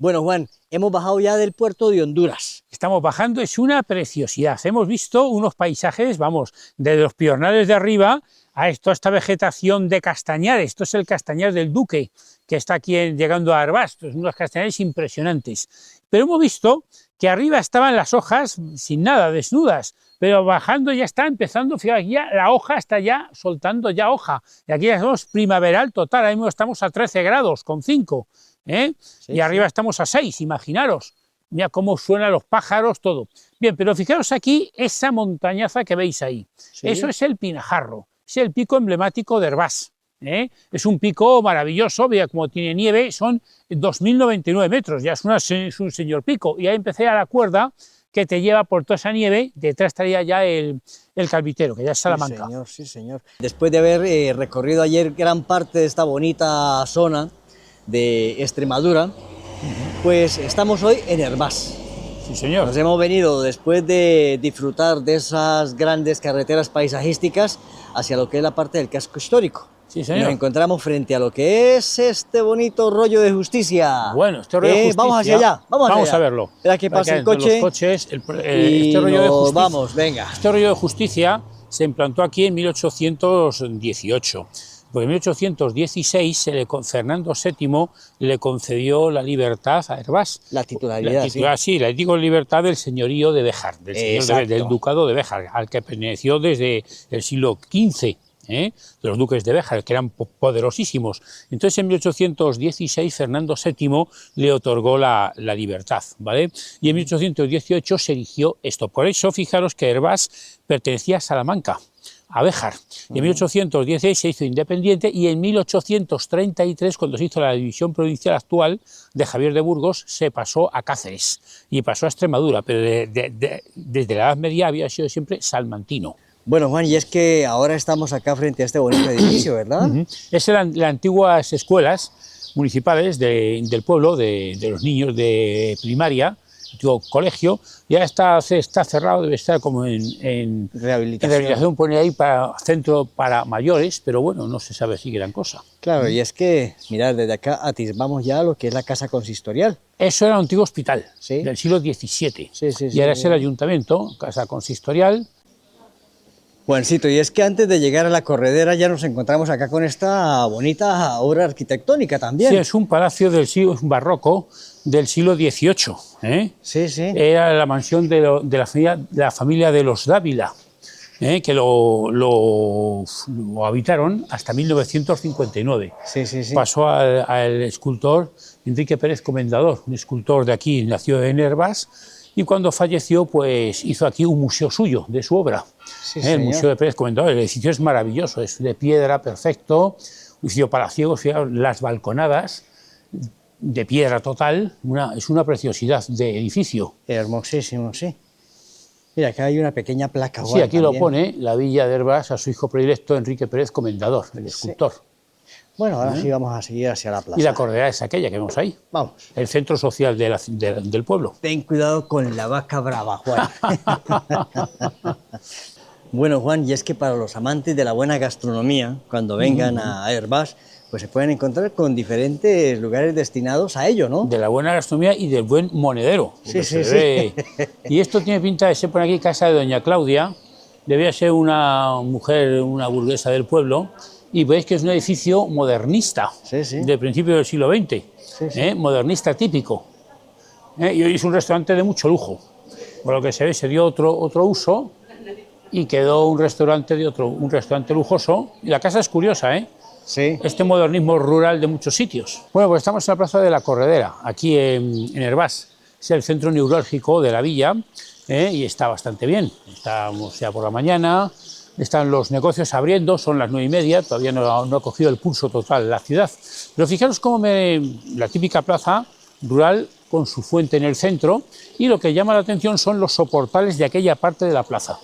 Bueno, Juan, hemos bajado ya del puerto de Honduras. Estamos bajando, es una preciosidad. Hemos visto unos paisajes, vamos, desde los Piornales de arriba a esta vegetación de castañares. Esto es el castañar del Duque, que está aquí llegando a Hervás. Estos son unos castañares impresionantes. Pero hemos visto que arriba estaban las hojas sin nada, desnudas, pero bajando ya está empezando, fíjate, ya la hoja está ya soltando ya hoja. Y aquí ya estamos primaveral total, ahora mismo estamos a 13 grados con 5, sí, y arriba estamos a 6, imaginaros. Mira cómo suenan los pájaros, todo. Bien, pero fijaros aquí esa montañaza que veis ahí. Sí. Eso es el Pinajarro, es el pico emblemático de Hervás. Es un pico maravilloso, mira como tiene nieve, son 2.099 metros, ya es un señor pico. Y ahí empecé a la cuerda que te lleva por toda esa nieve, detrás estaría ya el Calvitero, que ya es Salamanca. Sí, señor, sí, señor. Después de haber recorrido ayer gran parte de esta bonita zona de Extremadura, pues estamos hoy en Hervás. Sí, señor. Nos hemos venido después de disfrutar de esas grandes carreteras paisajísticas hacia lo que es la parte del casco histórico. Sí, señor. Nos encontramos frente a lo que es este bonito rollo de justicia. Bueno, este rollo de justicia. Vamos hacia allá, vamos a verlo. Espera que pase el coche. Los coches, este rollo de justicia. Vamos, venga. Este rollo de justicia se implantó aquí en 1818. Porque en 1816 Fernando VII le concedió la libertad a Hervás. La titularidad, sí, la digo libertad del señorío de Béjar, del ducado de Béjar, al que perteneció desde el siglo XV. De los duques de Béjar, que eran poderosísimos. Entonces, en 1816, Fernando VII le otorgó la libertad, ¿vale? Y en 1818 se erigió esto. Por eso, fijaros que Hervás pertenecía a Salamanca, a Béjar. Y en 1816 se hizo independiente y en 1833, cuando se hizo la división provincial actual de Javier de Burgos, se pasó a Cáceres y pasó a Extremadura, pero desde la Edad Media había sido siempre salmantino. Bueno, Juan, y es que ahora estamos acá frente a este bonito edificio, ¿verdad? Es las antiguas escuelas municipales del pueblo, de los niños de primaria, antiguo colegio, ya está cerrado, debe estar como en rehabilitación, pone ahí para centro para mayores, pero bueno, no se sabe si gran cosa. Claro, y es que, mirad, desde acá atisbamos ya lo que es la casa consistorial. Eso era un antiguo hospital, ¿sí? Del siglo XVII, y ahora es el ayuntamiento, casa consistorial. Juancito, y es que antes de llegar a la corredera ya nos encontramos acá con esta bonita obra arquitectónica también. Sí, es un palacio del siglo barroco del siglo XVIII. Sí, sí. Era la mansión de la familia de los Dávila, que lo habitaron hasta 1959. Sí, sí, sí. Pasó al escultor Enrique Pérez Comendador, un escultor de aquí, nació en Hervás, y cuando falleció, pues hizo aquí un museo suyo, de su obra. Sí, el Museo de Pérez Comendador. El edificio es maravilloso, es de piedra, perfecto, un edificio palaciegos, las balconadas, de piedra total, es una preciosidad de edificio. Hermosísimo, sí. Mira, acá hay una pequeña placa. Sí, aquí también lo pone, la villa de Hervás a su hijo predilecto, Enrique Pérez Comendador, el escultor. Sí. Bueno, ahora sí vamos a seguir hacia la plaza. Y la corredera es aquella que vemos ahí. Vamos. El centro social del pueblo. Ten cuidado con la vaca brava, Juan. Bueno, Juan, y es que para los amantes de la buena gastronomía, cuando vengan a Hervás, pues se pueden encontrar con diferentes lugares destinados a ello, ¿no? De la buena gastronomía y del buen monedero. Sí, sí, sí. Y esto tiene pinta de ser por aquí casa de doña Claudia, debía ser una mujer, una burguesa del pueblo, y veis que es un edificio modernista, de principio del siglo XX, modernista típico. Y hoy es un restaurante de mucho lujo. Por lo que se ve, se dio otro uso y quedó un restaurante lujoso. Y la casa es curiosa, Sí. Este modernismo rural de muchos sitios. Bueno, pues estamos en la plaza de la Corredera, aquí en Hervás. Es el centro neurálgico de la villa y está bastante bien. Estamos ya por la mañana. Están los negocios abriendo, son las 9:30, todavía no ha cogido el pulso total la ciudad. Pero fijaros cómo la típica plaza rural con su fuente en el centro, y lo que llama la atención son los soportales de aquella parte de la plaza.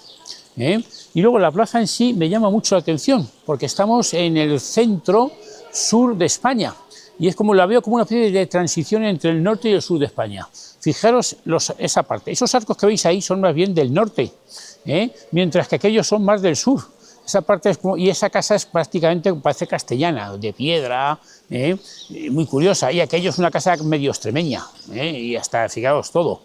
Y luego la plaza en sí me llama mucho la atención, porque estamos en el centro sur de España, y es como la veo como una especie de transición entre el norte y el sur de España. Fijaros esa parte, esos arcos que veis ahí son más bien del norte, mientras que aquellos son más del sur. Esa parte es como, y esa casa es prácticamente, parece castellana, de piedra, muy curiosa, y aquello es una casa medio extremeña, y hasta, fijaos, todo,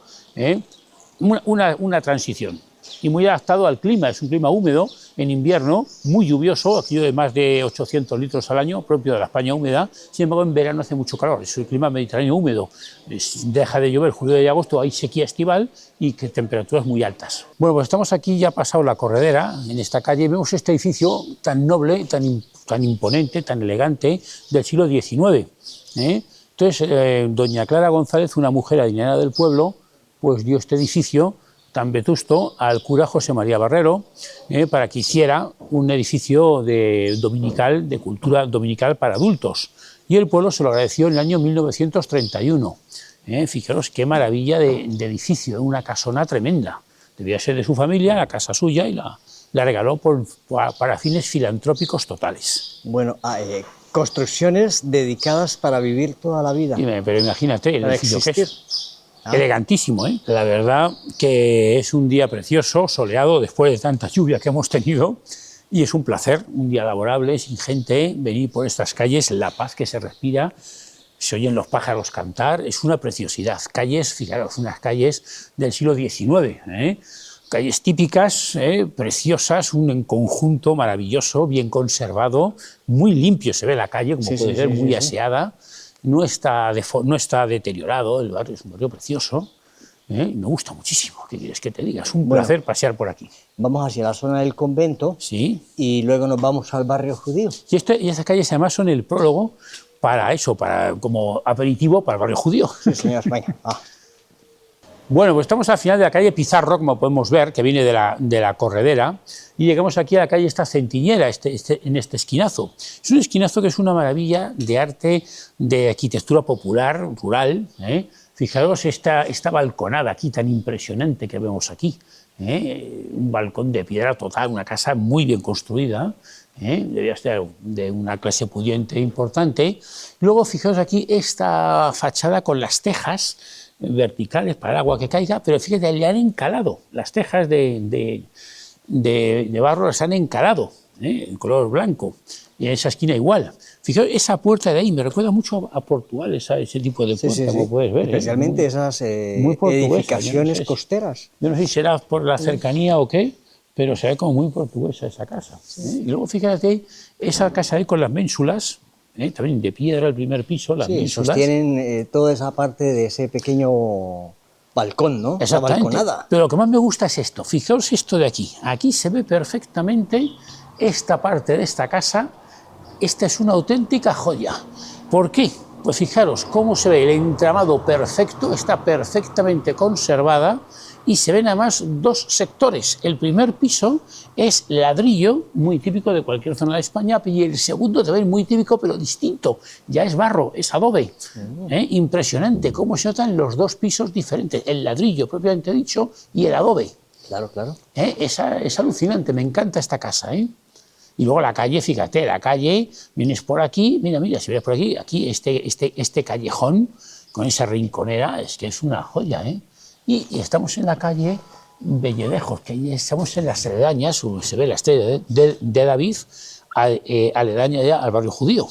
una transición, y muy adaptado al clima, es un clima húmedo, en invierno, muy lluvioso, aquello de más de 800 litros al año, propio de la España húmeda. Sin embargo, en verano hace mucho calor, es el clima mediterráneo húmedo, deja de llover julio y agosto, hay sequía estival y que temperaturas muy altas. Bueno, pues estamos aquí, ya ha pasado la Corredera, en esta calle, vemos este edificio tan noble, tan imponente, tan elegante, del siglo XIX. Entonces, doña Clara González, una mujer adinerada del pueblo, pues dio este edificio tan vetusto al cura José María Barrero, para que hiciera un edificio dominical, de cultura dominical para adultos. Y el pueblo se lo agradeció en el año 1931. Fijaros qué maravilla de edificio, una casona tremenda. Debía ser de su familia, la casa suya, y la regaló para fines filantrópicos totales. Bueno, construcciones dedicadas para vivir toda la vida. Pero imagínate el edificio que es. Elegantísimo, La verdad que es un día precioso, soleado, después de tanta lluvia que hemos tenido, y es un placer, un día laborable, sin gente, venir por estas calles, la paz que se respira, se oyen los pájaros cantar, es una preciosidad. Calles, fijaros, unas calles del siglo XIX, calles típicas, preciosas, un conjunto maravilloso, bien conservado, muy limpio se ve la calle, como puede ver, muy aseada. No está deteriorado, el barrio es un barrio precioso, me gusta muchísimo, ¿qué quieres que te diga? Es un placer pasear por aquí. Vamos hacia la zona del convento, y luego nos vamos al barrio judío. Y estas calles además son el prólogo para eso, como aperitivo para el barrio judío. Sí, señor, venga. Bueno, pues estamos al final de la calle Pizarro, como podemos ver, que viene de la Corredera, y llegamos aquí a la calle Centiñera, en este esquinazo. Es un esquinazo que es una maravilla de arte, de arquitectura popular, rural. Fijaros esta balconada aquí tan impresionante que vemos aquí. Un balcón de piedra total, una casa muy bien construida, debía ser de una clase pudiente importante. Luego, fijaros aquí esta fachada con las tejas verticales para el agua que caiga, pero fíjate, le han encalado, las tejas de barro las han encalado, en color blanco, y en esa esquina igual. Fijaos, esa puerta de ahí me recuerda mucho a Portugal, ese tipo de puerta, como puedes ver. Especialmente esas edificaciones costeras. Yo no sé si será por la cercanía o qué, pero se ve como muy portuguesa esa casa. Y luego fíjate, esa casa ahí con las ménsulas, también de piedra, el primer piso, las ménsulas. Sostienen toda esa parte de ese pequeño balcón, ¿no? Esa balconada. Pero lo que más me gusta es esto, fijaos esto de aquí. Aquí se ve perfectamente esta parte de esta casa. Esta es una auténtica joya. ¿Por qué? Pues fijaros cómo se ve el entramado perfecto, está perfectamente conservada, y se ven además dos sectores. El primer piso es ladrillo, muy típico de cualquier zona de España, y el segundo también muy típico, pero distinto, ya es barro, es adobe. Impresionante cómo se notan los dos pisos diferentes, el ladrillo propiamente dicho y el adobe. Claro. Es alucinante, me encanta esta casa. Y luego la calle, fíjate, la calle, vienes por aquí, mira, si ves por aquí este callejón con esa rinconera, es que es una joya, Y estamos en la calle Belledejos, que estamos en las aledañas, se ve la estrella de David, aledaña ya al barrio judío.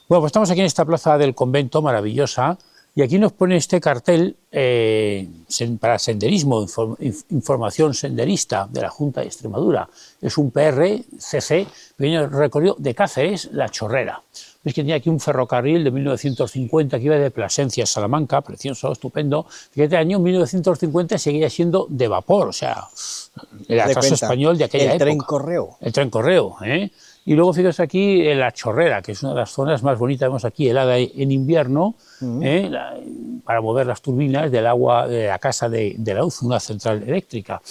Bueno, pues estamos aquí en esta plaza del convento maravillosa, y aquí nos pone este cartel para senderismo, información senderista de la Junta de Extremadura. Es un PRCC, pequeño recorrido de Cáceres, La Chorrera. Ves que tenía aquí un ferrocarril de 1950 que iba de Plasencia a Salamanca, precioso, estupendo. Fíjate, el año 1950 seguía siendo de vapor, o sea, el atraso español de aquella época. El tren correo. El tren correo, Y luego fíjate aquí La Chorrera, que es una de las zonas más bonitas, vemos aquí, helada en invierno, para mover las turbinas del agua de la casa de la UZ, una central eléctrica.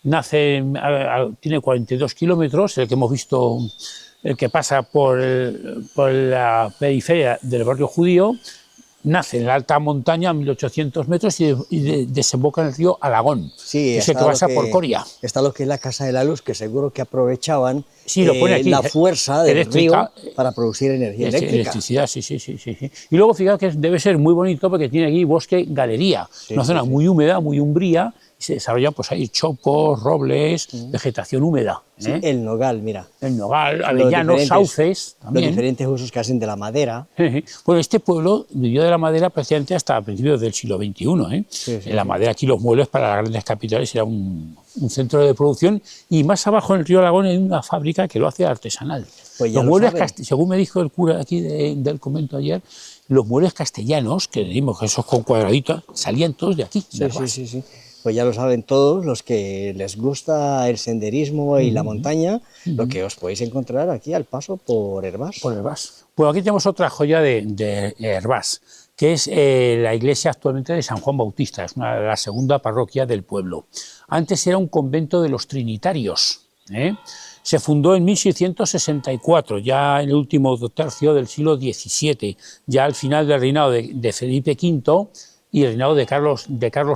Tiene 42 kilómetros, el que hemos visto, el que pasa por la periferia del barrio judío, nace en la alta montaña a 1800 metros y desemboca en el río Alagón, que es el que pasa por Coria. Está lo que es la Casa de la Luz, que seguro que aprovechaban lo pone aquí, la fuerza del río para producir energía eléctrica. Electricidad, sí. Y luego fijaos que debe ser muy bonito porque tiene aquí bosque galería, una zona muy húmeda, muy umbría, se desarrollan, pues hay chopos, robles, vegetación húmeda. Sí, el nogal, mira. El nogal, avellanos, sauces, también. Los diferentes usos que hacen de la madera. Bueno, este pueblo vivió de la madera prácticamente hasta principios del siglo XXI. En la madera, aquí los muebles para las grandes capitales era un centro de producción, y más abajo en el río Alagón hay una fábrica que lo hace artesanal. Pues los muebles, según me dijo el cura aquí del convento ayer, los muebles castellanos, que decimos que esos con cuadraditos, salían todos de aquí. Sí. Pues ya lo saben todos los que les gusta el senderismo y la montaña, lo que os podéis encontrar aquí al paso por Hervás. Por Hervás. Pues aquí tenemos otra joya de Hervás, que es la iglesia actualmente de San Juan Bautista, es la segunda parroquia del pueblo. Antes era un convento de los trinitarios. Se fundó en 1664, ya en el último tercio del siglo XVII, ya al final del reinado de Felipe V y el reinado de Carlos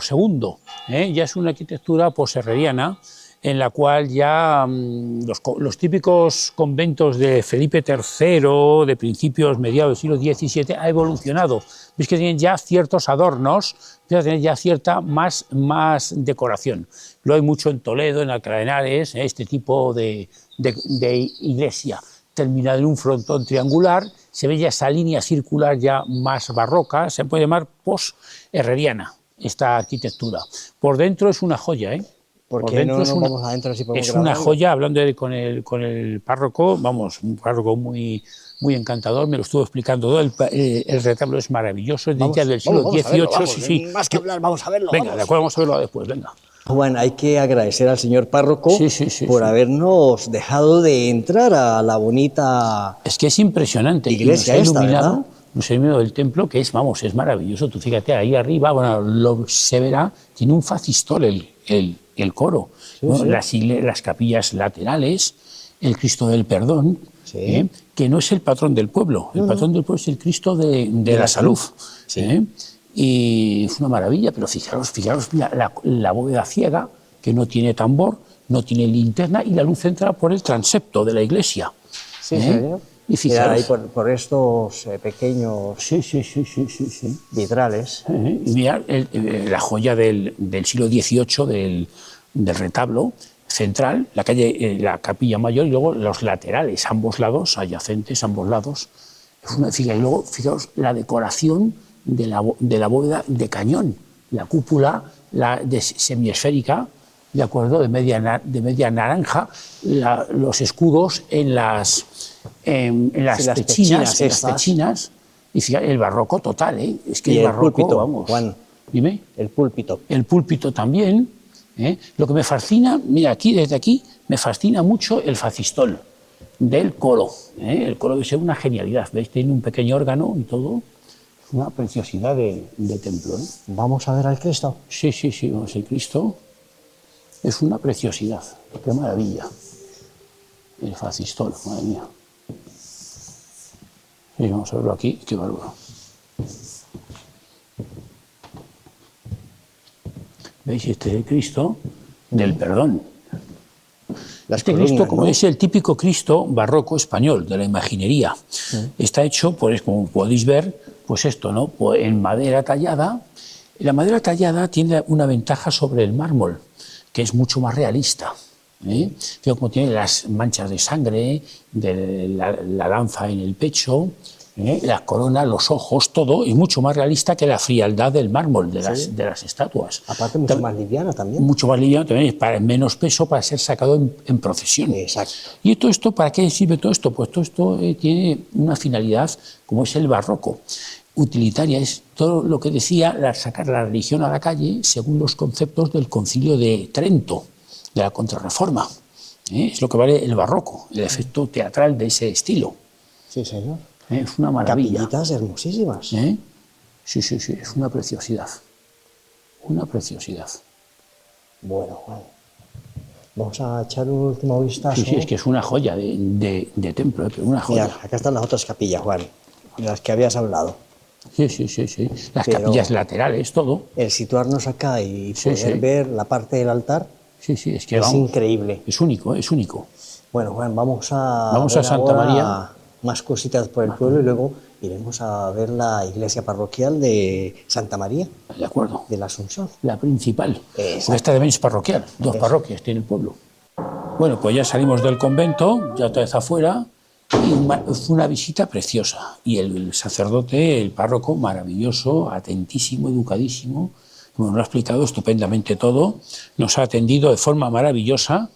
II. Ya es una arquitectura posherreriana, en la cual ya los típicos conventos de Felipe III, de principios, mediados del siglo XVII, ha evolucionado. Veis que tienen ya ciertos adornos, tienen ya cierta más decoración. Lo hay mucho en Toledo, en Alcalá de Henares, este tipo de iglesia, terminada en un frontón triangular, se ve ya esa línea circular ya más barroca, se puede llamar post-herreriana, esta arquitectura. Por dentro es una joya, ¿Por qué no nos vamos adentro si podemos Es una grabarlo? joya, hablando con el párroco, vamos, un párroco muy encantador, me lo estuvo explicando todo, el retablo es maravilloso, es del siglo XVIII. Más que hablar, vamos a verlo. Venga, de acuerdo, vamos a verlo después, venga. Bueno, hay que agradecer al señor párroco por habernos dejado de entrar a la bonita Es que es impresionante. iglesia nos ha esta, iluminado, ¿verdad? Nos ha iluminado el templo, que es maravilloso. Tú fíjate, ahí arriba, bueno, se verá, tiene un facistol el coro, ¿no? Las capillas laterales, el Cristo del Perdón, que no es el patrón del pueblo, el patrón del pueblo es el Cristo de la salud. Y es una maravilla, pero fijaros, mira, la bóveda ciega, que no tiene tambor, no tiene linterna, y la luz entra por el transepto de la iglesia. Señor. Y fijaros, ahí por estos pequeños vitrales. Y mirad la joya del siglo XVIII del retablo central, la capilla mayor, y luego los laterales, ambos lados, adyacentes, ambos lados. Y luego, fijaos, la decoración de la bóveda de cañón, la cúpula semiesférica, de acuerdo, de media naranja, los escudos en las pechinas, y fíjate, el barroco total, es que y el barroco, púlpito, vamos. Juan, dime. El púlpito. El púlpito también. Lo que me fascina, mira, desde aquí, me fascina mucho el facistol del coro. El coro es una genialidad, ¿veis? Tiene un pequeño órgano y todo. Es una preciosidad de templo. Vamos a ver al Cristo. Sí, vamos, el Cristo es una preciosidad. Qué maravilla. El facistol, madre mía. Sí, vamos a verlo aquí, qué bárbaro. ¿Veis? Este es el Cristo del Perdón. Este Cristo, como es el típico Cristo barroco español, de la imaginería, está hecho, pues, como podéis ver, pues esto, ¿no? Pues en madera tallada. La madera tallada tiene una ventaja sobre el mármol, que es mucho más realista. Fíjate cómo tiene las manchas de sangre, de la lanza en el pecho, la corona, los ojos, todo es mucho más realista que la frialdad del mármol de las estatuas. Aparte, mucho más liviana también. Mucho más liviano también, para menos peso para ser sacado en procesión. Exacto. ¿Y todo esto, para qué sirve todo esto? Pues todo esto tiene una finalidad, como es el barroco. Utilitaria, es todo lo que decía, sacar la religión a la calle según los conceptos del Concilio de Trento, de la Contrarreforma. Es lo que vale el barroco, el efecto teatral de ese estilo. Sí, señor. Es una maravilla. Capillitas hermosísimas. Sí, es una preciosidad. Una preciosidad. Bueno, Juan, vamos a echar un último vistazo. Sí, es que es una joya de templo, pero una joya. Mira, acá están las otras capillas, Juan, de las que habías hablado. Sí. Las capillas laterales, todo. El situarnos acá y poder ver la parte del altar es que es increíble. Es único. Bueno, Juan, vamos a Santa María. Más cositas por el pueblo y luego iremos a ver la iglesia parroquial de Santa María De acuerdo. de la Asunción. La principal. Exacto. Esta también es parroquial. Dos parroquias tiene el pueblo. Bueno, pues ya salimos del convento, ya otra vez afuera, y fue una visita preciosa. Y el sacerdote, el párroco, maravilloso, atentísimo, educadísimo, nos lo ha explicado estupendamente todo, nos ha atendido de forma maravillosa.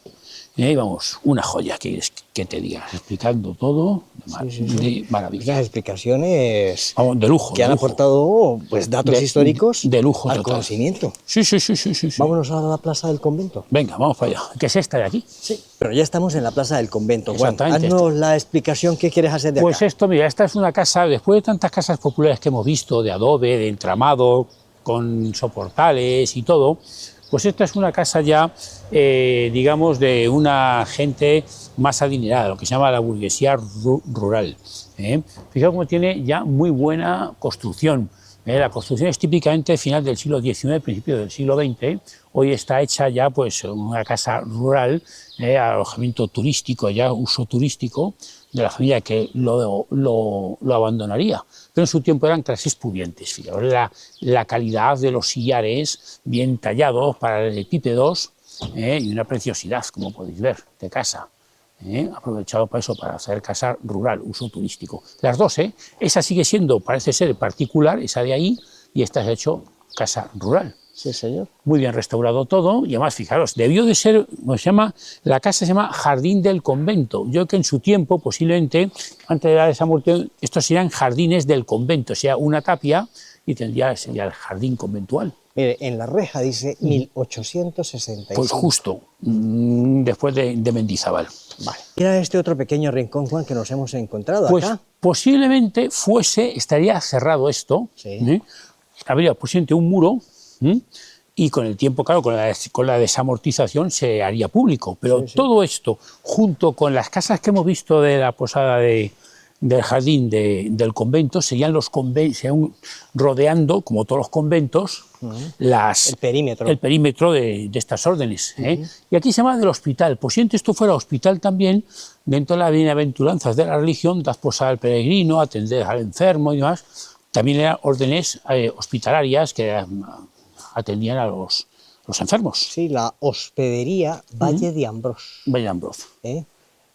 Y vamos, una joya, que te diga, explicando todo de maravilla. Las explicaciones Vamos, de lujo. que de han lujo. aportado pues, datos históricos de lujo al total. conocimiento. Sí. Vámonos a la plaza del convento. Venga, vamos para allá. ¿Qué es esta de aquí? Sí. Pero ya estamos en la plaza del convento. Juan, Exactamente. haznos la explicación que quieres hacer de Pues acá. esto, mira, esta es una casa, después de tantas casas populares que hemos visto, de adobe, de entramado, con soportales y todo, pues esta es una casa ya, digamos, de una gente más adinerada, lo que se llama la burguesía rural. Fijaos cómo tiene ya muy buena construcción. La construcción es típicamente final del siglo XIX, principio del siglo XX. Hoy está hecha ya pues una casa rural, alojamiento turístico, ya uso turístico de la familia que lo abandonaría. Pero en su tiempo eran clases pudientes. Fijaos la calidad de los sillares bien tallados, paralelepípedos, y una preciosidad, como podéis ver, de casa. Aprovechado para eso, para hacer casa rural, uso turístico. Las dos, esa sigue siendo, parece ser particular, esa de ahí, y esta se ha hecho casa rural. Sí, señor. Muy bien restaurado todo, y además, fijaros, debió de ser, la casa se llama Jardín del Convento. Yo creo que en su tiempo, posiblemente, antes de esa muerte, estos serían jardines del convento, o sea, una tapia, y sería el jardín conventual. Mire, en la reja dice 1865. Pues justo, después de Mendizábal. Vale. Mira este otro pequeño rincón, Juan, que nos hemos encontrado Pues acá. posiblemente estaría cerrado esto, Sí. Habría posiblemente un muro, y con el tiempo, claro, con la desamortización se haría público, pero todo esto, junto con las casas que hemos visto de la posada del jardín del convento, serían rodeando, como todos los conventos, el perímetro de estas órdenes. Y aquí se llama del hospital. Pues si esto fuera hospital también, dentro de las bienaventuranzas de la religión, das posada al peregrino, atender al enfermo y demás, también eran órdenes hospitalarias que atendían a los enfermos. Sí, la hospedería Valle de Ambrós. Valle de Ambrós.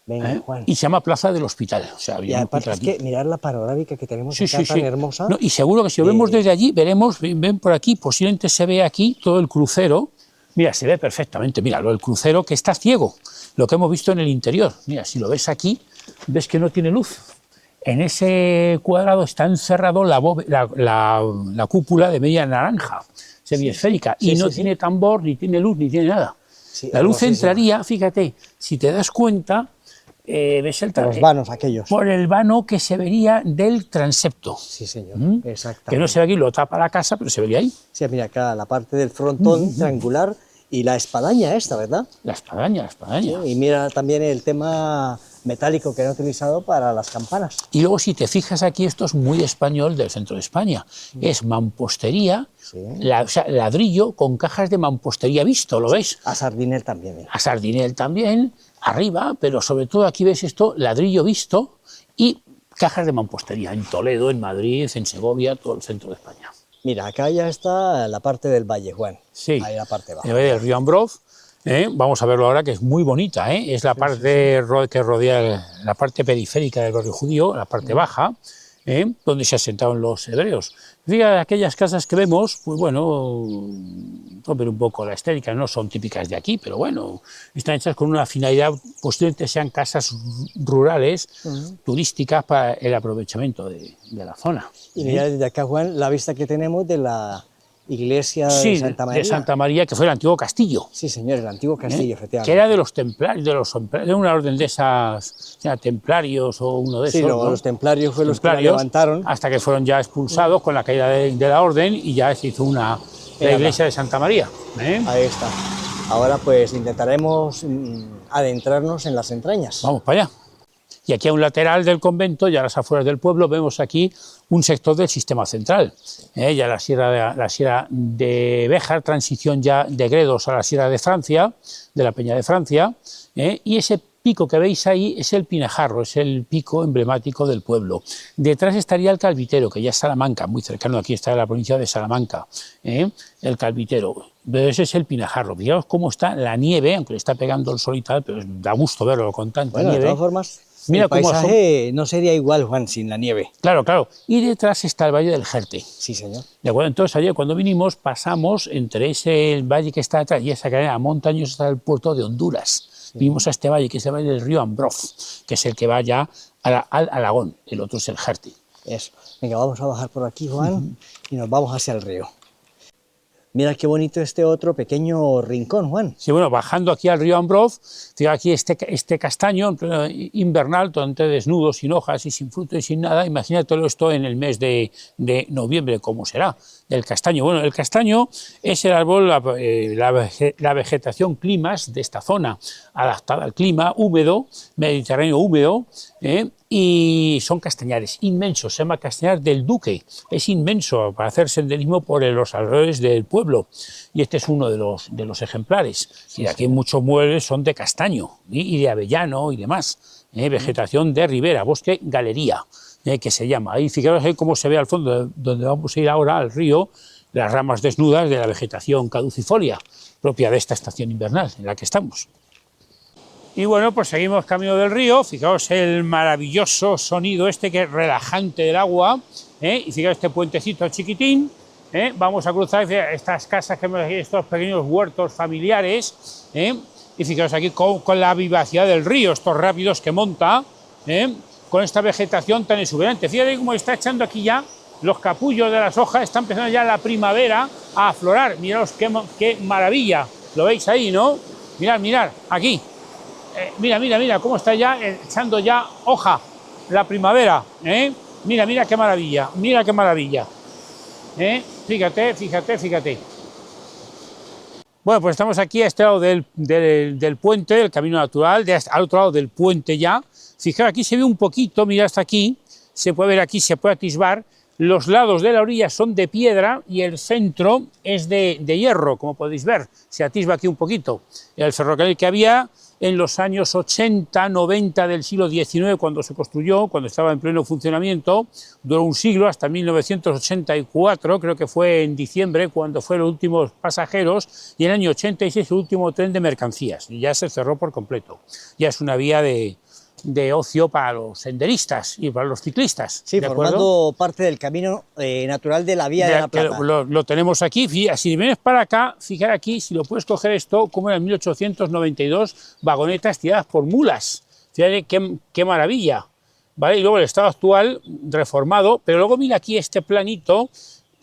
Venga, Juan. Y se llama Plaza del Hospital. O sea, y aparte es que mirar la panorámica que tenemos acá tan hermosa. No, y seguro que si lo vemos desde allí, ven por aquí, posiblemente se ve aquí todo el crucero. Mira, se ve perfectamente, mira, el crucero que está ciego, lo que hemos visto en el interior. Mira, si lo ves aquí, ves que no tiene luz. En ese cuadrado está encerrado la cúpula de media naranja, semiesférica, y no tiene tambor, ni tiene luz, ni tiene nada. Sí, la luz entraría, fíjate, si te das cuenta, ves los vanos aquellos. Por el vano que se vería del transepto. Sí, señor, exactamente. Que no se ve aquí, lo tapa la casa, pero se vería ahí. Sí, mira acá la parte del frontón triangular y la espadaña esta, ¿verdad? La espadaña. Sí, y mira también el tema metálico que han utilizado para las campanas. Y luego, si te fijas aquí, esto es muy español del centro de España. Es mampostería, o sea, ladrillo con cajas de mampostería visto, ¿lo ves? A Sardinel también. Mira. A Sardinel también, arriba, pero sobre todo aquí ves esto, ladrillo visto y cajas de mampostería en Toledo, en Madrid, en Segovia, todo el centro de España. Mira, acá ya está la parte del valle, Juan. Sí, ahí la parte baja. El río Ambrós. Vamos a verlo ahora, que es muy bonita, es la parte que rodea la parte periférica del barrio judío, la parte baja, donde se asentaron los hebreos. Fíjate, aquellas casas que vemos, pues bueno, rompen un poco la estética, no son típicas de aquí, pero bueno, están hechas con una finalidad, posiblemente sean casas rurales, turísticas, para el aprovechamiento de la zona. Y mira desde acá, Juan, la vista que tenemos de la iglesia de Santa María. De Santa María, que fue el antiguo castillo. Sí, señor, el antiguo castillo, efectivamente. Que era de los templarios, de una orden de esas, templarios o uno de esos. Sí, los templarios fueron los que la levantaron. Hasta que fueron ya expulsados con la caída de la orden y ya se hizo la iglesia de Santa María. Ahí está. Ahora pues intentaremos adentrarnos en las entrañas. Vamos para allá. Y aquí a un lateral del convento, ya a las afueras del pueblo, vemos aquí un sector del sistema central. Ya la sierra de Béjar, transición ya de Gredos a la sierra de Francia, de la Peña de Francia, y ese pico que veis ahí es el Pinajarro, es el pico emblemático del pueblo. Detrás estaría el Calvitero, que ya es Salamanca, muy cercano, aquí está la provincia de Salamanca, el Calvitero. Pero ese es el Pinajarro. Fijaos cómo está la nieve, aunque le está pegando el sol y tal, pero da gusto verlo con tanta nieve. De todas formas, mira el paisaje no sería igual, Juan, sin la nieve. Claro, claro. Y detrás está el Valle del Jerte. Sí, señor. De acuerdo, entonces ayer cuando vinimos pasamos entre ese valle que está atrás y esa cadena montañosa hasta el puerto de Honduras. Sí. Vimos a este valle, que es el valle del río Ambroz, que es el que va ya al Alagón, el otro es el Jerte. Eso. Venga, vamos a bajar por aquí, Juan, y nos vamos hacia el río. Mira qué bonito este otro pequeño rincón, Juan. Sí, bueno, bajando aquí al río Ambroz, aquí este castaño invernal, totalmente desnudo, sin hojas y sin fruto y sin nada. Imagínatelo esto en el mes de noviembre, ¿cómo será? El castaño. Bueno, el castaño es el árbol, la vegetación climas de esta zona, adaptada al clima húmedo, mediterráneo húmedo, y son castañares inmensos, se llama castañar del Duque, es inmenso para hacer senderismo por los alrededores del pueblo, y este es uno de los ejemplares. Sí, y aquí sí. Muchos muebles son de castaño y de avellano y demás, vegetación de ribera, bosque galería, que se llama. Ahí fijaros cómo se ve al fondo, donde vamos a ir ahora, al río, las ramas desnudas de la vegetación caducifolia, propia de esta estación invernal en la que estamos. Y bueno, pues seguimos camino del río, fijaos el maravilloso sonido este que es relajante del agua, y fijaos este puentecito chiquitín, vamos a cruzar estas casas que vemos aquí, estos pequeños huertos familiares, y fijaos aquí con la vivacidad del río, estos rápidos que monta, con esta vegetación tan exuberante. Fíjate cómo está echando aquí ya los capullos de las hojas, está empezando ya la primavera a aflorar, miraos qué maravilla, lo veis ahí, ¿no? Mirad, aquí. Mira cómo está ya echando ya hoja la primavera, mira qué maravilla, fíjate. Bueno, pues estamos aquí a este lado del puente, del camino natural, al otro lado del puente ya. Fijaos, aquí se ve un poquito, mira hasta aquí, se puede ver aquí, se puede atisbar. Los lados de la orilla son de piedra y el centro es de hierro, como podéis ver, se atisba aquí un poquito. El ferrocarril que había en los años 80, 90 del siglo XIX, cuando se construyó, cuando estaba en pleno funcionamiento, duró un siglo, hasta 1984, creo que fue en diciembre, cuando fueron los últimos pasajeros, y en el año 86 el último tren de mercancías, y ya se cerró por completo. Ya es una vía de ocio para los senderistas y para los ciclistas. Sí, formando parte del camino natural de la Vía de la Plata. Lo tenemos aquí, si vienes para acá, fijar aquí, si lo puedes coger esto, como en 1892, vagonetas tiradas por mulas. Fíjate qué maravilla, ¿vale? Y luego el estado actual, reformado, pero luego mira aquí este planito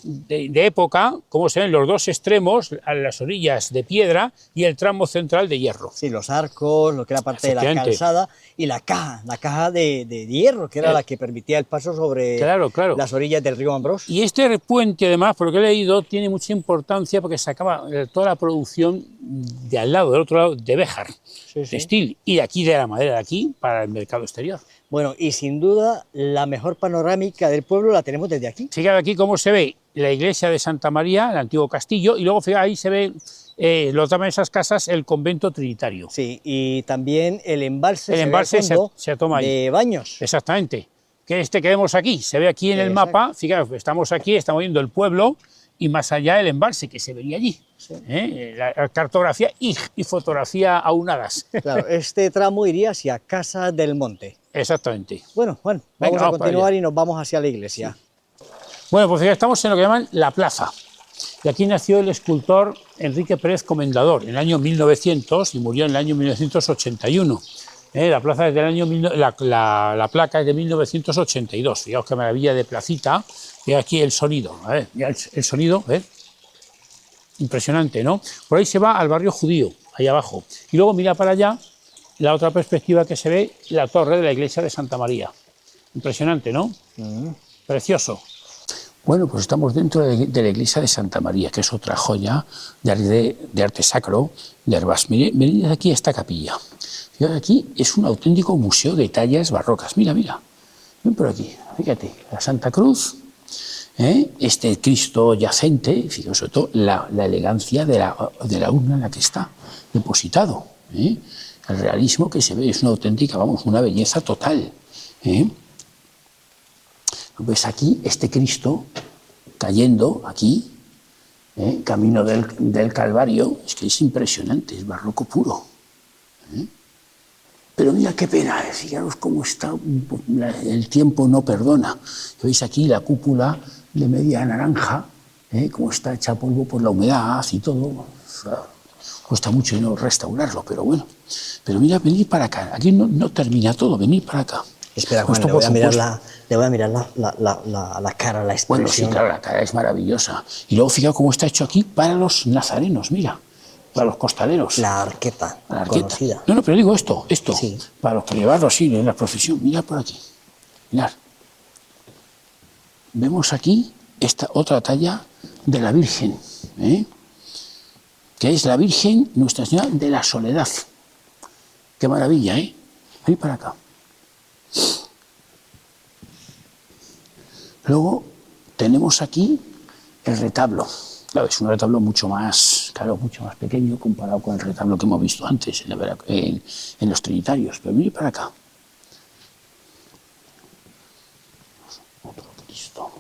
de época, como se ven los dos extremos, a las orillas de piedra y el tramo central de hierro. Sí, los arcos, lo que era parte de la calzada y la caja de hierro, que era la que permitía el paso sobre las orillas del río Ambroz. Y este puente, además, por lo que he leído, tiene mucha importancia porque sacaba toda la producción de al lado, del otro lado, de Béjar, textil, y de aquí, de la madera de aquí, para el mercado exterior. Bueno, y sin duda, la mejor panorámica del pueblo la tenemos desde aquí. Fíjate aquí cómo se ve la iglesia de Santa María, el antiguo castillo, y luego fíjate, ahí se ve, los llaman esas casas, el convento trinitario. Sí, y también el embalse, se toma ahí. De Baños. Exactamente, que vemos aquí, se ve aquí en el mapa, fíjate, estamos aquí, estamos viendo el pueblo, y más allá el embalse, que se vería allí. Sí. La cartografía y fotografía aunadas. Claro, este tramo iría hacia Casa del Monte. Exactamente. Bueno, Juan, vamos a continuar y nos vamos hacia la iglesia. Sí. Bueno, pues estamos en lo que llaman la plaza. Y aquí nació el escultor Enrique Pérez Comendador en el año 1900 y murió en el año 1981. La plaza es del año la placa es de 1982. Fijaos qué maravilla de placita. Y aquí el sonido. A ver, mira el sonido, ¿ves? Impresionante, ¿no? Por ahí se va al barrio judío, ahí abajo. Y luego mira para allá, la otra perspectiva que se ve, la torre de la iglesia de Santa María. Impresionante, ¿no? Precioso. Bueno, pues estamos dentro de la iglesia de Santa María, que es otra joya de arte sacro de Hervás. Mirad aquí esta capilla. Fíjate, aquí es un auténtico museo de tallas barrocas. Mira. Ven por aquí, fíjate, la Santa Cruz, este Cristo yacente, fíjate sobre todo la elegancia de la urna en la que está depositado. El realismo que se ve es una auténtica, vamos, una belleza total. Ves aquí este Cristo cayendo aquí, camino del Calvario, es que es impresionante, es barroco puro. Pero mira qué pena, fijaros cómo está, el tiempo no perdona. Veis aquí la cúpula de media naranja, cómo está hecha polvo por la humedad y todo. Cuesta mucho no restaurarlo, pero bueno. Pero mira, venid para acá, aquí no termina todo, venid para acá. Espera, Juan, le voy a mirar la cara, la expresión. Bueno, sí, claro, la cara es maravillosa. Y luego fijaos cómo está hecho aquí para los nazarenos, mira. Para los costaleros. La arqueta, conocida. No, pero digo esto, sí. Para los que llevarlo así en la procesión. Mirad por aquí, mirad. Vemos aquí esta otra talla de la Virgen, que es la Virgen Nuestra Señora de la Soledad. Qué maravilla, Ven para acá. Luego tenemos aquí el retablo. Claro, es un retablo mucho más pequeño comparado con el retablo que hemos visto antes en los trinitarios. Pero mire para acá. Otro Cristo.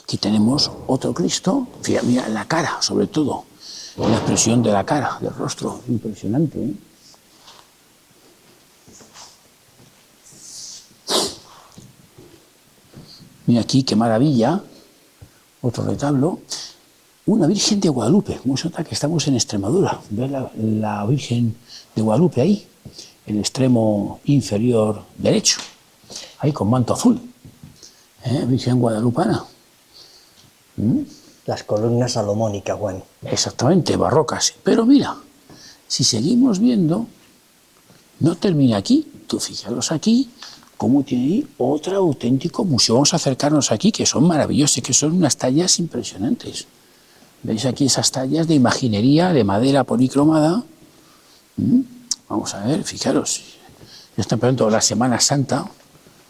Aquí tenemos otro Cristo. Fíjate, mira la cara, sobre todo. La expresión de la cara, del rostro. Impresionante, Mira aquí, qué maravilla. Otro retablo, una Virgen de Guadalupe, como se nota que estamos en Extremadura. ¿Ves la Virgen de Guadalupe ahí? El extremo inferior derecho, ahí con manto azul. Virgen guadalupana. Las columnas salomónicas, Juan. Exactamente, barrocas. Pero mira, si seguimos viendo, no termina aquí. Tú fíjalos aquí, cómo tiene ahí otro auténtico museo. Vamos a acercarnos aquí, que son maravillosas, que son unas tallas impresionantes. ¿Veis aquí esas tallas de imaginería, de madera policromada? Vamos a ver, fijaros. Ya está empezando la Semana Santa.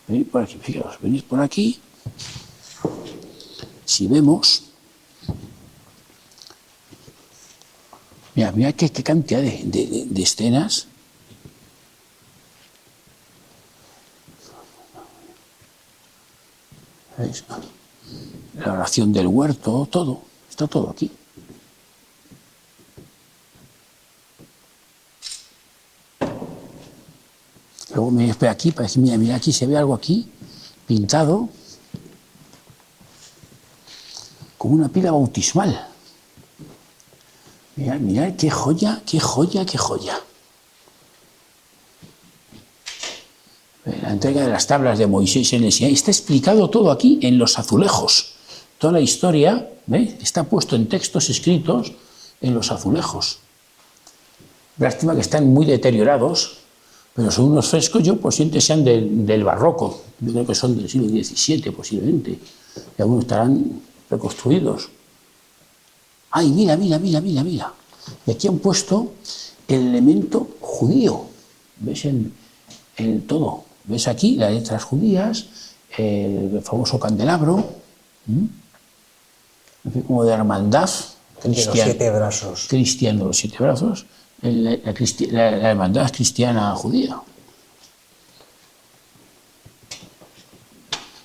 Venid por aquí, fijaros, venid por aquí. Si vemos... Mira qué cantidad de escenas. ¿Veis? La oración del huerto, todo, está todo aquí. Luego me espera aquí, mira aquí, se ve algo aquí, pintado, como una pila bautismal. Mirad, qué joya, qué joya, qué joya. La entrega de las tablas de Moisés en el Sinaí. Está explicado todo aquí en los azulejos. Toda la historia, ¿veis? Está puesto en textos escritos en los azulejos. Lástima que están muy deteriorados, pero son unos frescos, yo posiblemente sean del barroco. Yo creo que son del siglo XVII posiblemente. Y algunos estarán reconstruidos. ¡Ay, mira! Y aquí han puesto el elemento judío. ¿Ves? El todo. ¿Ves aquí las letras judías? El famoso candelabro. Como de hermandad cristiana. De los 7 brazos. Cristiano, los 7 brazos. La hermandad cristiana judía.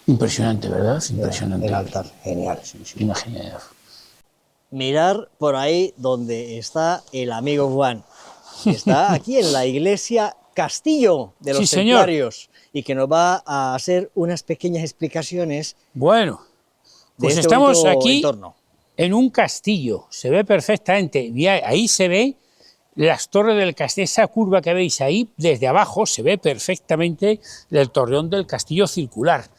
Impresionante, ¿verdad? Impresionante. El altar, genial. Sí, una genialidad. Mirar por ahí donde está el amigo Juan. Está aquí en la iglesia Castillo de los Templarios y que nos va a hacer unas pequeñas explicaciones. Bueno, pues de estamos aquí entorno. En un castillo, se ve perfectamente, ahí se ve las torres del castillo, esa curva que veis ahí, desde abajo se ve perfectamente el torreón del castillo circular.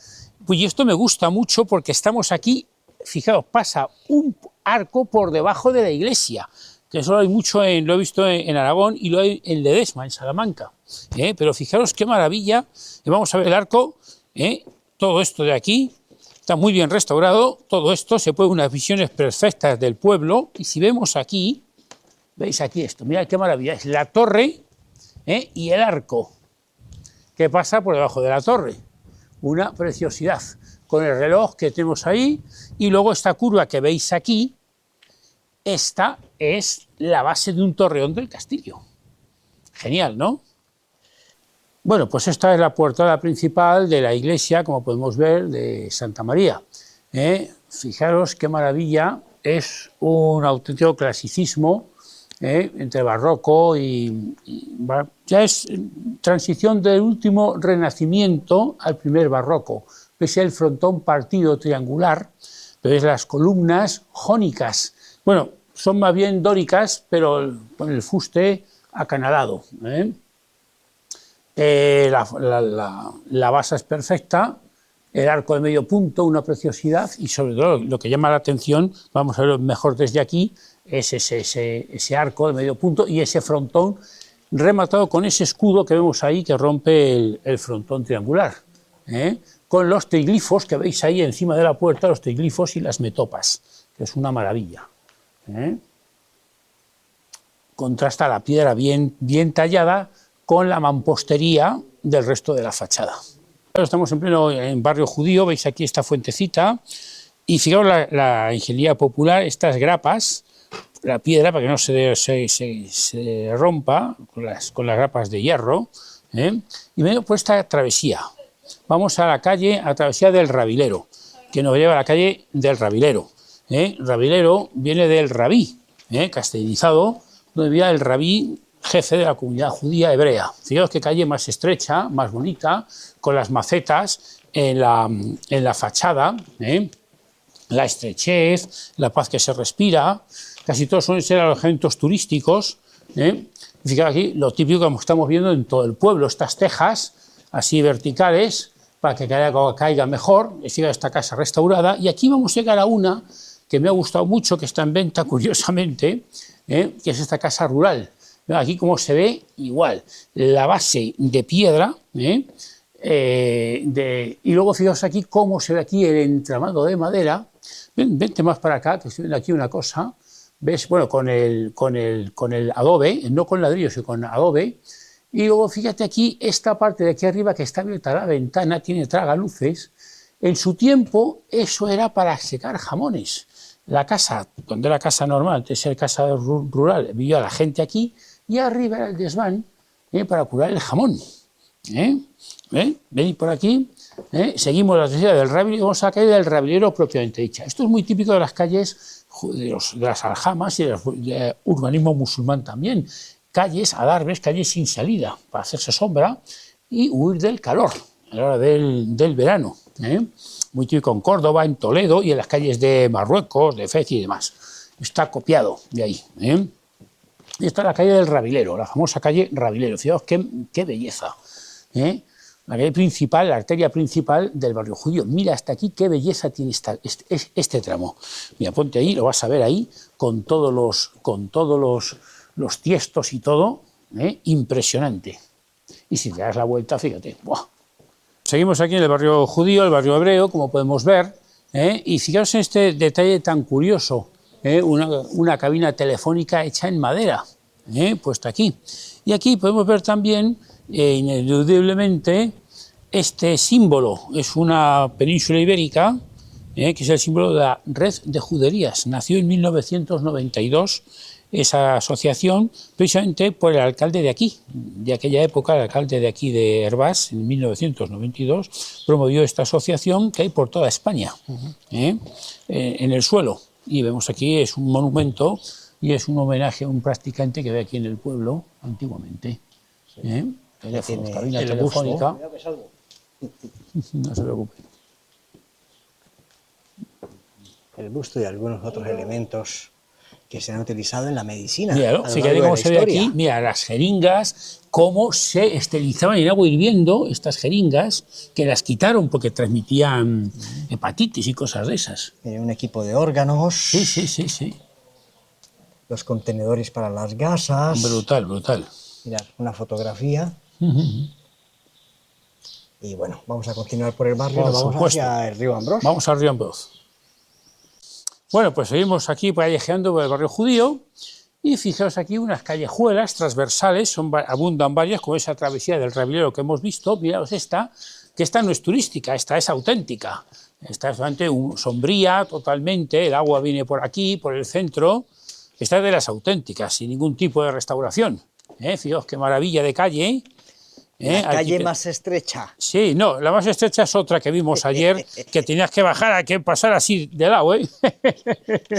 Pues y esto me gusta mucho porque estamos aquí, fijaos, pasa un arco por debajo de la iglesia, que eso lo hay mucho, lo he visto en Aragón y lo hay en Ledesma, en Salamanca. Pero fijaros qué maravilla, y vamos a ver el arco, todo esto de aquí, está muy bien restaurado, todo esto, se puede unas visiones perfectas del pueblo, y si vemos aquí, veis aquí esto, mirad qué maravilla, es la torre y el arco que pasa por debajo de la torre, una preciosidad, con el reloj que tenemos ahí, y luego esta curva que veis aquí, esta es la base de un torreón del castillo. Genial, ¿no? Bueno, pues esta es la portada principal de la iglesia, como podemos ver, de Santa María. Fijaros qué maravilla, es un auténtico clasicismo entre barroco ya es transición del último Renacimiento al primer barroco. Ves el frontón partido triangular, ves las columnas jónicas. Bueno, son más bien dóricas, pero con el fuste acanalado. La base es perfecta, el arco de medio punto, una preciosidad, y sobre todo lo que llama la atención, vamos a verlo mejor desde aquí, es ese arco de medio punto y ese frontón rematado con ese escudo que vemos ahí que rompe el frontón triangular, con los triglifos que veis ahí encima de la puerta, los triglifos y las metopas, que es una maravilla. Contrasta la piedra bien tallada con la mampostería del resto de la fachada. Estamos en barrio judío, veis aquí esta fuentecita, y fijaos la ingeniería popular, estas grapas, la piedra para que no se rompa con las grapas de hierro, y medio por esta travesía. Vamos a la calle, a la travesía del Rabilero, que nos lleva a la calle del Rabilero. Rabilero viene del rabí, castellanizado, donde vivía el rabí jefe de la comunidad judía hebrea. Fijaos qué calle más estrecha, más bonita, con las macetas en la fachada, la estrechez, la paz que se respira, casi todos suelen ser alojamientos turísticos. Fijaos aquí lo típico que estamos viendo en todo el pueblo, estas tejas así verticales, para que caiga mejor. Fijaos esta casa restaurada, y aquí vamos a llegar a una que me ha gustado mucho, que está en venta curiosamente, que es esta casa rural. Aquí como se ve, igual, la base de piedra, y luego fijaos aquí cómo se ve aquí el entramado de madera. Vente más para acá, que estoy viendo aquí una cosa, ¿ves? Bueno, con el adobe, no con ladrillos, sino con adobe, y luego fíjate aquí, esta parte de aquí arriba que está abierta la ventana, tiene tragaluces. En su tiempo eso era para secar jamones. La casa, donde era casa normal, antes de ser casa rural, vivía la gente aquí, y arriba era el desván para curar el jamón. Venid por aquí, seguimos la travesía del Rabilero, y vamos a la calle del Rabilero propiamente dicha. Esto es muy típico de las calles, de las aljamas y del urbanismo musulmán también. Calles, adarves, calles sin salida, para hacerse sombra y huir del calor a la hora del verano. Muy típico en Córdoba, en Toledo y en las calles de Marruecos, de Fez y demás. Está copiado de ahí. Y esta es la calle del Rabilero, la famosa calle Rabilero. Fijaos qué belleza. La calle principal, la arteria principal del barrio judío. Mira hasta aquí qué belleza tiene este tramo. Mira, ponte ahí, lo vas a ver ahí, con todos los tiestos y todo. Impresionante. Y si te das la vuelta, fíjate. ¡Buah! Seguimos aquí en el barrio judío, el barrio hebreo, como podemos ver, y fijaos en este detalle tan curioso, una cabina telefónica hecha en madera, puesta aquí. Y aquí podemos ver también, ineludiblemente, este símbolo. Es una península ibérica, que es el símbolo de la Red de Juderías. Nació en 1992 esa asociación, precisamente por el alcalde de aquí, de aquella época, el alcalde de aquí de Hervás, en 1992, promovió esta asociación que hay por toda España, en el suelo. Y vemos aquí, es un monumento y es un homenaje a un practicante que ve aquí en el pueblo antiguamente. Teléfonos, cabina telefónica. No se preocupe. El busto y algunos otros elementos que se han utilizado en la medicina. Míralo, fíjate cómo se ve aquí, mira las jeringas, cómo se esterilizaban en agua hirviendo, estas jeringas, que las quitaron porque transmitían hepatitis y cosas de esas. Un equipo de órganos. Sí. Los contenedores para las gasas. Brutal. Mirad, una fotografía. Y bueno, vamos a continuar por el barrio, vamos hacia el río Ambrós. Vamos al río Ambrós. Bueno, pues seguimos aquí callejeando por el barrio judío y fijaos aquí unas callejuelas transversales, abundan varias, como esa travesía del Rabilero que hemos visto. Miraos esta, que esta no es turística, esta es auténtica. Esta es bastante sombría totalmente, el agua viene por aquí, por el centro. Esta es de las auténticas, sin ningún tipo de restauración. Fijaos qué maravilla de calle. La calle más estrecha. Sí, no, la más estrecha es otra que vimos ayer, que tenías que bajar, hay que pasar así de lado, ¿eh?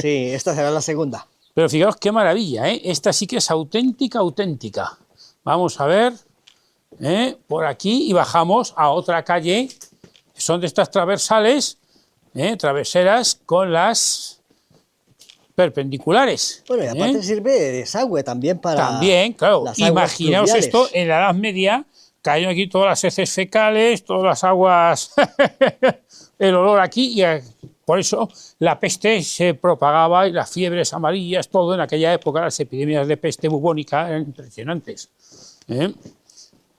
Sí, esta será la segunda. Pero fijaos qué maravilla, ¿eh? Esta sí que es auténtica, auténtica. Vamos a ver, por aquí, y bajamos a otra calle, son de estas traversales, traverseras con las perpendiculares. Bueno, y aparte sirve de desagüe también para... También, claro, las aguas imaginaos pluviales. esto en la Edad Media, caían aquí todas las heces fecales, todas las aguas, el olor aquí, y por eso la peste se propagaba y las fiebres amarillas, todo en aquella época, las epidemias de peste bubónica eran impresionantes.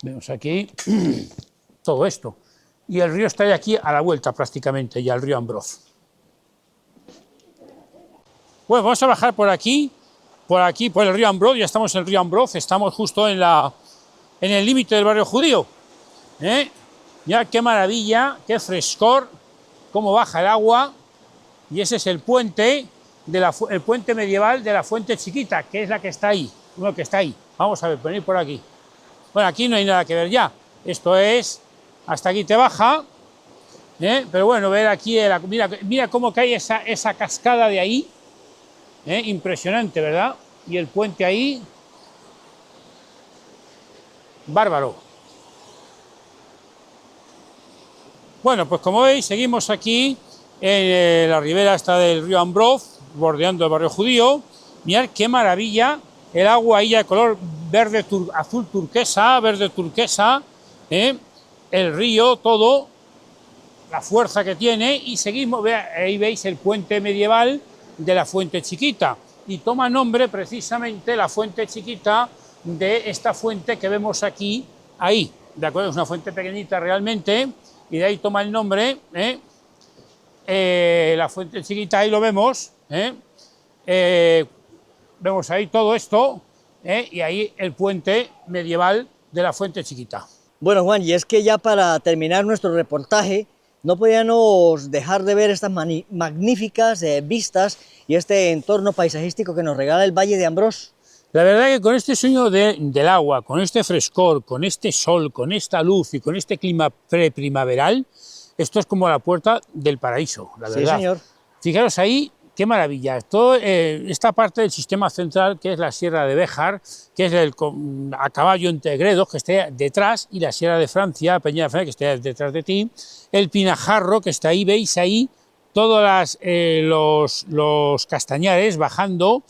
Vemos aquí todo esto. Y el río está aquí a la vuelta prácticamente, ya el río Ambroz. Bueno, vamos a bajar por aquí, por el río Ambroz, ya estamos en el río Ambroz, estamos justo en el límite del barrio judío. Ya qué maravilla, qué frescor, cómo baja el agua, y ese es el puente, el puente medieval de la Fuente Chiquita, que es la que está ahí, uno que está ahí. Vamos a ver, venir por aquí. Bueno, aquí no hay nada que ver ya, esto es, hasta aquí te baja, pero bueno, ver aquí, mira cómo cae esa cascada de ahí, impresionante, ¿verdad? Y el puente ahí, bárbaro. Bueno, pues como veis, seguimos aquí en la ribera esta del río Ambroz, bordeando el barrio judío. Mirad qué maravilla, el agua ahí de color verde, azul turquesa, verde turquesa, el río, todo, la fuerza que tiene, y seguimos, ahí veis el puente medieval de la Fuente Chiquita, y toma nombre precisamente la Fuente Chiquita de esta fuente que vemos aquí, ahí, ¿de acuerdo? Es una fuente pequeñita realmente, y de ahí toma el nombre, la Fuente Chiquita, ahí lo vemos, vemos ahí todo esto, y ahí el puente medieval de la Fuente Chiquita. Bueno, Juan, y es que ya para terminar nuestro reportaje, no podíamos dejar de ver estas magníficas vistas y este entorno paisajístico que nos regala el Valle de Ambroz. La verdad que con este sueño del agua, con este frescor, con este sol, con esta luz y con este clima preprimaveral, esto es como la puerta del paraíso, la verdad. Sí, señor. Fijaros ahí, qué maravilla. Todo, esta parte del sistema central, que es la Sierra de Béjar, que es a caballo entre Gredos, que está detrás, y la Sierra de Francia, Peña de Francia, que está detrás de ti, el Pinajarro, que está ahí, veis ahí, todos los castañares bajando,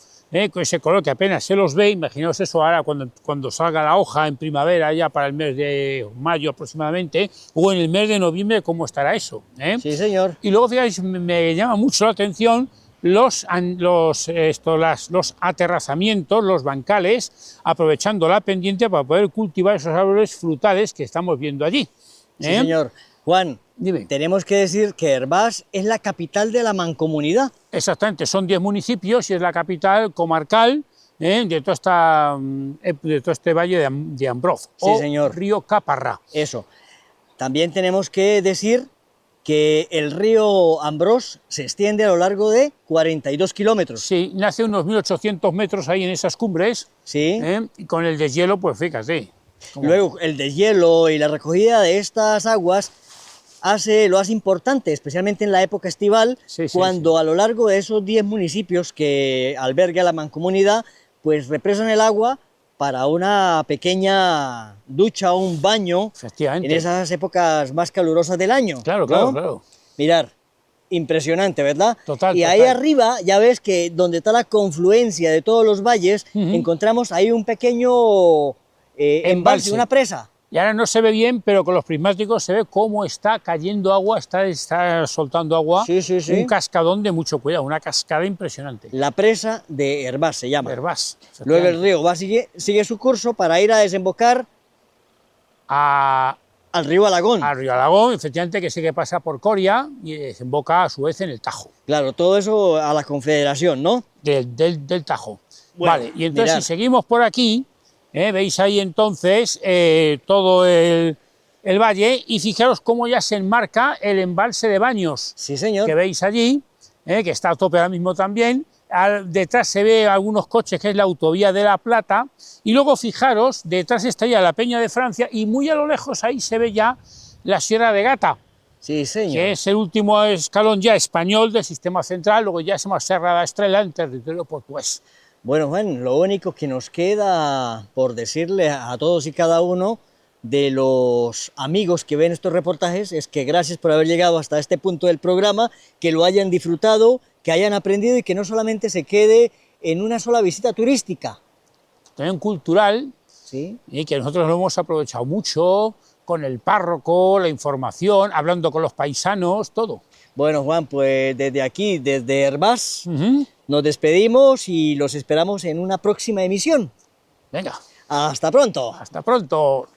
con ese color que apenas se los ve. Imaginaos eso ahora cuando salga la hoja en primavera, ya para el mes de mayo aproximadamente, o en el mes de noviembre, cómo estará eso. Sí, señor. Y luego, fijáis, me llama mucho la atención los aterrazamientos, los bancales, aprovechando la pendiente para poder cultivar esos árboles frutales que estamos viendo allí. Sí, señor. Juan, dime. Tenemos que decir que Hervás es la capital de la mancomunidad. Exactamente, son 10 municipios y es la capital comarcal de todo este valle de Ambroz, sí, señor. Río Caparrá. Eso. También tenemos que decir que el río Ambroz se extiende a lo largo de 42 kilómetros. Sí, nace unos 1800 metros ahí en esas cumbres. Sí. Y con el deshielo, pues fíjate. Luego, el deshielo y la recogida de estas aguas lo hace importante, especialmente en la época estival, cuando a lo largo de esos 10 municipios que alberga la mancomunidad, pues represan el agua para una pequeña ducha o un baño en esas épocas más calurosas del año. Claro, ¿no? claro, claro. Mirar, impresionante, ¿verdad? Total, y ahí arriba ya ves que donde está la confluencia de todos los valles, encontramos ahí un pequeño embalse, una presa. Y ahora no se ve bien, pero con los prismáticos se ve cómo está cayendo agua, está soltando agua. Sí, sí, sí. Un cascadón de mucho cuidado, una cascada impresionante. La presa de Hervás se llama. Hervás. Luego el río sigue su curso para ir a desembocar al río Alagón. Al río Alagón, efectivamente, que sí que pasa por Coria y desemboca a su vez en el Tajo. Claro, todo eso a la Confederación, ¿no? Del Tajo. Bueno, vale, y entonces si seguimos por aquí, veis ahí entonces todo el valle, y fijaros cómo ya se enmarca el embalse de Baños. Sí, señor. Que veis allí, que está a tope ahora mismo también, detrás se ve algunos coches, que es la autovía de La Plata, y luego fijaros, detrás está ya la Peña de Francia, y muy a lo lejos ahí se ve ya la Sierra de Gata, Sí, señor. que es el último escalón ya español del sistema central, luego ya se llama Serra da Estrela en territorio portugués. Bueno, Juan, lo único que nos queda por decirle a todos y cada uno de los amigos que ven estos reportajes es que gracias por haber llegado hasta este punto del programa, que lo hayan disfrutado, que hayan aprendido y que no solamente se quede en una sola visita turística. También cultural, ¿Sí? y que nosotros lo hemos aprovechado mucho, con el párroco, la información, hablando con los paisanos, todo. Bueno, Juan, pues desde aquí, desde Hervás, Ujú. nos despedimos y los esperamos en una próxima emisión. Venga, ¡Hasta pronto! hasta pronto.